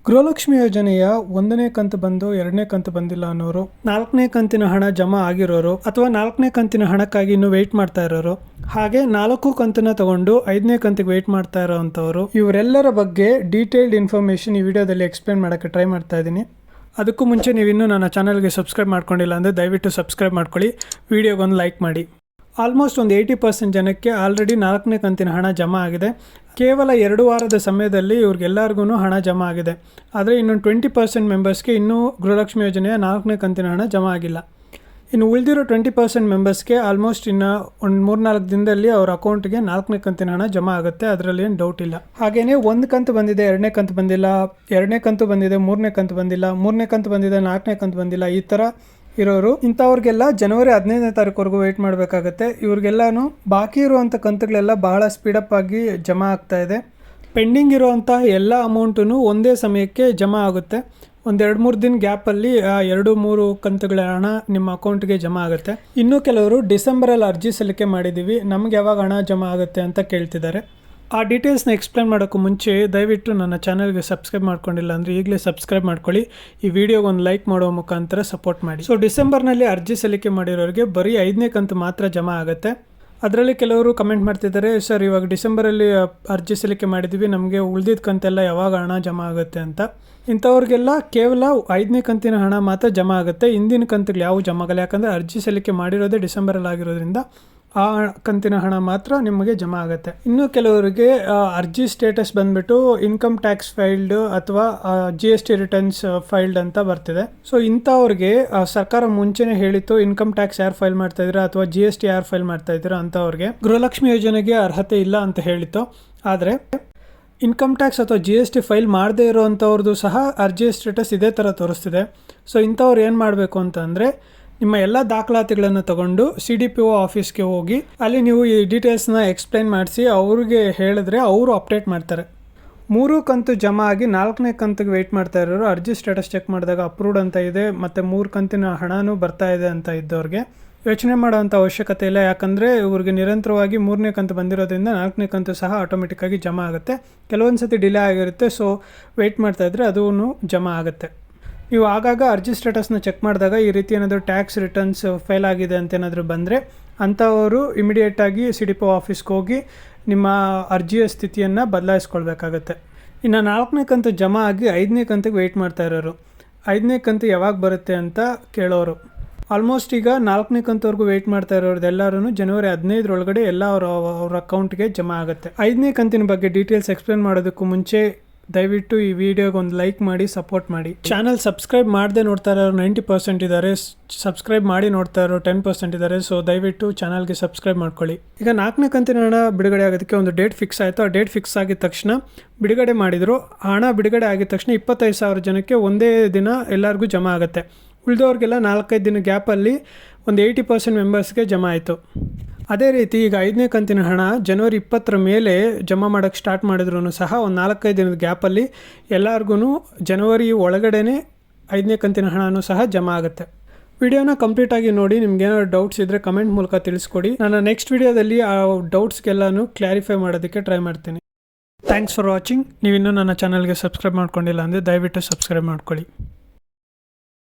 ಗೃಹಲಕ್ಷ್ಮಿ ಯೋಜನೆಯ 1ನೇ ಕಂತು ಬಂದು 2ನೇ ಕಂತು ಬಂದಿಲ್ಲ ಅನ್ನೋರು, 4ನೇ ಕಂತಿನ ಹಣ ಜಮಾ ಆಗಿರೋರು ಅಥವಾ 4ನೇ ಕಂತಿನ ಹಣಕ್ಕಾಗಿ ಇನ್ನೂ ವೆಯ್ಟ್ ಮಾಡ್ತಾ ಇರೋರು, ಹಾಗೆ 4 ಕಂತನ್ನ ತಗೊಂಡು 5ನೇ ಕಂತಿಗೆ ವೆಯ್ಟ್ ಮಾಡ್ತಾ ಇರೋವಂಥವ್ರು, ಇವರೆಲ್ಲರ ಬಗ್ಗೆ ಡೀಟೇಲ್ಡ್ ಇನ್ಫಾರ್ಮೇಷನ್ ಈ ವಿಡಿಯೋದಲ್ಲಿ ಎಕ್ಸ್ಪ್ಲೇನ್ ಮಾಡೋಕ್ಕೆ ಟ್ರೈ ಮಾಡ್ತಾ ಇದ್ದೀನಿ. ಅದಕ್ಕೂ ಮುಂಚೆ ನೀವಿನ್ನೂ ನನ್ನ ಚಾನಲ್ಗೆ ಸಬ್ಸ್ಕ್ರೈಬ್ ಮಾಡ್ಕೊಂಡಿಲ್ಲ ಅಂದರೆ ದಯವಿಟ್ಟು ಸಬ್ಸ್ಕ್ರೈಬ್ ಮಾಡ್ಕೊಳ್ಳಿ, ವಿಡಿಯೋಗೊಂದು ಲೈಕ್ ಮಾಡಿ. ಆಲ್ಮೋಸ್ಟ್ ಒಂದು 80% ಜನಕ್ಕೆ ಆಲ್ರೆಡಿ 4ನೇ ಕಂತಿನ ಹಣ ಜಮಾ ಆಗಿದೆ. ಕೇವಲ 2 ವಾರದ ಸಮಯದಲ್ಲಿ ಇವ್ರಿಗೆಲ್ಲರಿಗೂ ಹಣ ಜಮಾ ಆಗಿದೆ. ಆದರೆ ಇನ್ನೊಂದು 20% ಮೆಂಬರ್ಸ್ಗೆ ಇನ್ನೂ ಗೃಹಲಕ್ಷ್ಮಿ ಯೋಜನೆಯ 4ನೇ ಕಂತಿನ ಹಣ ಜಮಾ ಆಗಿಲ್ಲ. ಇನ್ನು ಉಳಿದಿರೋ 20% ಮೆಂಬರ್ಸ್ಗೆ ಆಲ್ಮೋಸ್ಟ್ ಇನ್ನು ಒಂದು 3-4 ದಿನದಲ್ಲಿ ಅವ್ರ ಅಕೌಂಟ್ಗೆ 4ನೇ ಕಂತಿನ ಹಣ ಜಮಾ ಆಗುತ್ತೆ, ಅದರಲ್ಲಿ ಏನು ಡೌಟ್ ಇಲ್ಲ. ಹಾಗೆಯೇ 1 ಕಂತು ಬಂದಿದೆ, 2ನೇ ಕಂತು ಬಂದಿಲ್ಲ, 2ನೇ ಕಂತು ಬಂದಿದೆ, 3ನೇ ಕಂತು ಬಂದಿಲ್ಲ, 3ನೇ ಕಂತು ಬಂದಿದೆ, 4ನೇ ಕಂತು ಬಂದಿಲ್ಲ, ಈ ಥರ ಇರೋರು ಇಂಥವ್ರಿಗೆಲ್ಲ ಜನವರಿ 15ನೇ ತಾರೀಕುವರೆಗೂ ವೆಯ್ಟ್ ಮಾಡಬೇಕಾಗತ್ತೆ. ಇವ್ರಿಗೆಲ್ಲನೂ ಬಾಕಿ ಇರುವಂಥ ಕಂತುಗಳೆಲ್ಲ ಬಹಳ ಸ್ಪೀಡಪ್ ಆಗಿ ಜಮಾ ಆಗ್ತಾ ಇದೆ. ಪೆಂಡಿಂಗ್ ಇರುವಂಥ ಎಲ್ಲ ಅಮೌಂಟೂ ಒಂದೇ ಸಮಯಕ್ಕೆ ಜಮಾ ಆಗುತ್ತೆ. ಒಂದು 2-3 ದಿನ ಗ್ಯಾಪಲ್ಲಿ 2-3 ಕಂತುಗಳ ಹಣ ನಿಮ್ಮ ಅಕೌಂಟ್ಗೆ ಜಮಾ ಆಗುತ್ತೆ. ಇನ್ನೂ ಕೆಲವರು ಡಿಸೆಂಬರಲ್ಲಿ ಅರ್ಜಿ ಸಲ್ಲಿಕೆ ಮಾಡಿದ್ದೀವಿ, ನಮ್ಗೆ ಯಾವಾಗ ಹಣ ಜಮಾ ಆಗುತ್ತೆ ಅಂತ ಕೇಳ್ತಿದ್ದಾರೆ. ಆ ಡೀಟೇಲ್ಸ್ನ ಎಕ್ಸ್ಪ್ಲೇನ್ ಮಾಡೋಕ್ಕೂ ಮುಂಚೆ ದಯವಿಟ್ಟು ನನ್ನ ಚಾನಲ್ಗೆ ಸಬ್ಸ್ಕ್ರೈಬ್ ಮಾಡ್ಕೊಂಡಿಲ್ಲ ಅಂದರೆ ಈಗಲೇ ಸಬ್ಸ್ಕ್ರೈಬ್ ಮಾಡ್ಕೊಳ್ಳಿ, ಈ ವಿಡಿಯೋಗೆ ಒಂದು ಲೈಕ್ ಮಾಡೋ ಮುಖಾಂತರ ಸಪೋರ್ಟ್ ಮಾಡಿ. ಸೊ ಡಿಸೆಂಬರ್ನಲ್ಲಿ ಅರ್ಜಿ ಸಲ್ಲಿಕೆ ಮಾಡಿರೋರಿಗೆ ಬರೀ 5ನೇ ಕಂತು ಮಾತ್ರ ಜಮಾ ಆಗುತ್ತೆ. ಅದರಲ್ಲಿ ಕೆಲವರು ಕಮೆಂಟ್ ಮಾಡ್ತಿದ್ದಾರೆ, ಸರ್ ಇವಾಗ ಡಿಸೆಂಬರಲ್ಲಿ ಅರ್ಜಿ ಸಲ್ಲಿಕೆ ಮಾಡಿದ್ದೀವಿ, ನಮಗೆ ಉಳಿದಿದ್ದ ಕಂತೆಲ್ಲ ಯಾವಾಗ ಹಣ ಜಮಾ ಆಗುತ್ತೆ ಅಂತ. ಇಂಥವ್ರಿಗೆಲ್ಲ ಕೇವಲ 5ನೇ ಕಂತಿನ ಹಣ ಮಾತ್ರ ಜಮಾ ಆಗುತ್ತೆ, ಹಿಂದಿನ ಕಂತುಗಳು ಯಾವುವು ಜಮಾ ಆಗಲ್ಲ. ಯಾಕಂದರೆ ಅರ್ಜಿ ಸಲ್ಲಿಕೆ ಮಾಡಿರೋದೇ ಡಿಸೆಂಬರಲ್ಲಿ ಆಗಿರೋದ್ರಿಂದ ಆ ಕಂತಿನ ಹಣ ಮಾತ್ರ ನಿಮಗೆ ಜಮಾ ಆಗುತ್ತೆ. ಇನ್ನು ಕೆಲವರಿಗೆ ಅರ್ಜಿ ಸ್ಟೇಟಸ್ ಬಂದುಬಿಟ್ಟು ಇನ್ಕಮ್ ಟ್ಯಾಕ್ಸ್ ಫೈಲ್ಡ್ ಅಥವಾ GST ರಿಟರ್ನ್ಸ್ ಫೈಲ್ಡ್ ಅಂತ ಬರ್ತಿದೆ. ಸೊ ಇಂಥವ್ರಿಗೆ ಸರ್ಕಾರ ಮುಂಚೆನೇ ಹೇಳಿತ್ತು, ಇನ್ಕಮ್ ಟ್ಯಾಕ್ಸ್ ಯಾರು ಫೈಲ್ ಮಾಡ್ತಾ ಇದ್ದೀರಾ ಅಥವಾ GST ಯಾರು ಫೈಲ್ ಮಾಡ್ತಾ ಇದ್ದೀರಾ ಅಂಥವ್ರಿಗೆ ಗೃಹಲಕ್ಷ್ಮಿ ಯೋಜನೆಗೆ ಅರ್ಹತೆ ಇಲ್ಲ ಅಂತ ಹೇಳಿತ್ತು. ಆದರೆ ಇನ್ಕಮ್ ಟ್ಯಾಕ್ಸ್ ಅಥವಾ GST ಫೈಲ್ ಮಾಡದೇ ಇರೋವಂಥವ್ರದ್ದು ಸಹ ಅರ್ಜಿ ಸ್ಟೇಟಸ್ ಇದೇ ಥರ ತೋರಿಸ್ತಿದೆ. ಸೊ ಇಂಥವ್ರು ಏನು ಮಾಡಬೇಕು ಅಂತಂದರೆ, ನಿಮ್ಮ ಎಲ್ಲ ದಾಖಲಾತಿಗಳನ್ನು ತಗೊಂಡು CDPO ಆಫೀಸ್ಗೆ ಹೋಗಿ ಅಲ್ಲಿ ನೀವು ಈ ಡೀಟೇಲ್ಸ್ನ ಎಕ್ಸ್ಪ್ಲೈನ್ ಮಾಡಿಸಿ ಅವ್ರಿಗೆ ಹೇಳಿದ್ರೆ ಅವರು ಅಪ್ಡೇಟ್ ಮಾಡ್ತಾರೆ. 3 ಕಂತು ಜಮಾ ಆಗಿ 4ನೇ ಕಂತಿಗೆ ವೆಯ್ಟ್ ಮಾಡ್ತಾ ಇರೋರು ಅರ್ಜಿ ಸ್ಟೇಟಸ್ ಚೆಕ್ ಮಾಡಿದಾಗ ಅಪ್ರೂವ್ಡ್ ಅಂತ ಇದೆ, ಮತ್ತು 3 ಕಂತಿನ ಹಣನೂ ಬರ್ತಾ ಇದೆ ಅಂತ ಇದ್ದವ್ರಿಗೆ ಯೋಚನೆ ಮಾಡೋವಂಥ ಅವಶ್ಯಕತೆ ಇಲ್ಲ. ಯಾಕಂದರೆ ಇವ್ರಿಗೆ ನಿರಂತರವಾಗಿ 3ನೇ ಕಂತು ಬಂದಿರೋದ್ರಿಂದ 4ನೇ ಕಂತು ಸಹ ಆಟೋಮೆಟಿಕ್ಕಾಗಿ ಜಮಾ ಆಗುತ್ತೆ. ಕೆಲವೊಂದು ಸತಿ ಡಿಲೇ ಆಗಿರುತ್ತೆ, ಸೊ ವೆಯ್ಟ್ ಮಾಡ್ತಾಯಿದ್ರೆ ಅದೂ ಜಮಾ ಆಗುತ್ತೆ. ನೀವು ಆಗಾಗ ಅರ್ಜಿ ಸ್ಟೇಟಸ್ನ ಚೆಕ್ ಮಾಡಿದಾಗ ಈ ರೀತಿ ಏನಾದರೂ ಟ್ಯಾಕ್ಸ್ ರಿಟರ್ನ್ಸ್ ಫೇಲ್ ಆಗಿದೆ ಅಂತ ಏನಾದರೂ ಬಂದರೆ ಅಂಥವರು ಇಮಿಡಿಯೇಟಾಗಿ CDPO ಆಫೀಸ್ಗೆ ಹೋಗಿ ನಿಮ್ಮ ಅರ್ಜಿಯ ಸ್ಥಿತಿಯನ್ನು ಬದಲಾಯಿಸ್ಕೊಳ್ಬೇಕಾಗತ್ತೆ. ಇನ್ನು 4ನೇ ಕಂತು ಜಮಾ ಆಗಿ 5ನೇ ಕಂತಿಗೆ ವೆಯ್ಟ್ ಮಾಡ್ತಾ ಇರೋರು, 5ನೇ ಕಂತು ಯಾವಾಗ ಬರುತ್ತೆ ಅಂತ ಕೇಳೋರು, ಆಲ್ಮೋಸ್ಟ್ ಈಗ 4ನೇ ಕಂತವರೆಗೂ ವೆಯ್ಟ್ ಮಾಡ್ತಾ ಇರೋದೆಲ್ಲರೂ ಜನವರಿ 15 ಎಲ್ಲ ಅವ್ರ ಅಕೌಂಟ್ಗೆ ಜಮಾ ಆಗುತ್ತೆ. 5ನೇ ಕಂತಿನ ಬಗ್ಗೆ ಡೀಟೇಲ್ಸ್ ಎಕ್ಸ್ಪ್ಲೇನ್ ಮಾಡೋದಕ್ಕೂ ಮುಂಚೆ ದಯವಿಟ್ಟು ಈ ವಿಡಿಯೋಗೆ ಒಂದು ಲೈಕ್ ಮಾಡಿ ಸಪೋರ್ಟ್ ಮಾಡಿ. ಚಾನಲ್ ಸಬ್ಸ್ಕ್ರೈಬ್ ಮಾಡದೆ ನೋಡ್ತಾ ಇರೋರು 90% ಇದ್ದಾರೆ, ಸಬ್ಸ್ಕ್ರೈಬ್ ಮಾಡಿ ನೋಡ್ತಾ ಇರೋರು 10% ಇದ್ದಾರೆ. ಸೊ ದಯವಿಟ್ಟು ಚಾನಲ್ಗೆ ಸಬ್ಸ್ಕ್ರೈಬ್ ಮಾಡ್ಕೊಳ್ಳಿ. ಈಗ 4ನೇ ಕಂತಿನ ಹಣ ಬಿಡುಗಡೆ ಆಗೋದಕ್ಕೆ ಒಂದು ಡೇಟ್ ಫಿಕ್ಸ್ ಆಯಿತು. ಆ ಡೇಟ್ ಫಿಕ್ಸ್ ಆಗಿದ ತಕ್ಷಣ ಬಿಡುಗಡೆ ಮಾಡಿದರು. ಹಣ ಬಿಡುಗಡೆ ಆಗಿದ ತಕ್ಷಣ 25,000 ಜನಕ್ಕೆ ಒಂದೇ ದಿನ ಎಲ್ಲರಿಗೂ ಜಮಾ ಆಗುತ್ತೆ. ಉಳಿದವ್ರಿಗೆಲ್ಲ 4-5 ದಿನ ಗ್ಯಾಪಲ್ಲಿ ಒಂದು 80% ಮೆಂಬರ್ಸ್ಗೆ ಜಮಾ ಆಯಿತು. ಅದೇ ರೀತಿ ಈಗ 5ನೇ ಕಂತಿನ ಹಣ ಜನವರಿ 20 ಮೇಲೆ ಜಮಾ ಮಾಡೋಕ್ಕೆ ಸ್ಟಾರ್ಟ್ ಮಾಡಿದ್ರು ಸಹ ಒಂದು 4-5 ದಿನದ ಗ್ಯಾಪಲ್ಲಿ ಎಲ್ಲರಿಗೂ ಜನವರಿ ಒಳಗಡೆನೇ 5ನೇ ಕಂತಿನ ಹಣನೂ ಸಹ ಜಮಾ ಆಗುತ್ತೆ. ವಿಡಿಯೋನ ಕಂಪ್ಲೀಟಾಗಿ ನೋಡಿ, ನಿಮ್ಗೇನಾದ್ರು ಡೌಟ್ಸ್ ಇದ್ದರೆ ಕಮೆಂಟ್ ಮೂಲಕ ತಿಳಿಸ್ಕೊಡಿ. ನಾನು ನೆಕ್ಸ್ಟ್ ವಿಡಿಯೋದಲ್ಲಿ ಆ ಡೌಟ್ಸ್ಗೆಲ್ಲನೂ ಕ್ಲಾರಿಫೈ ಮಾಡೋದಕ್ಕೆ ಟ್ರೈ ಮಾಡ್ತೀನಿ. Thanks for watching. ನೀವಿನ್ನೂ ನನ್ನ ಚಾನಲ್ಗೆ ಸಬ್ಸ್ಕ್ರೈಬ್ ಮಾಡ್ಕೊಂಡಿಲ್ಲ ಅಂದರೆ ದಯವಿಟ್ಟು ಸಬ್ಸ್ಕ್ರೈಬ್ ಮಾಡ್ಕೊಳ್ಳಿ.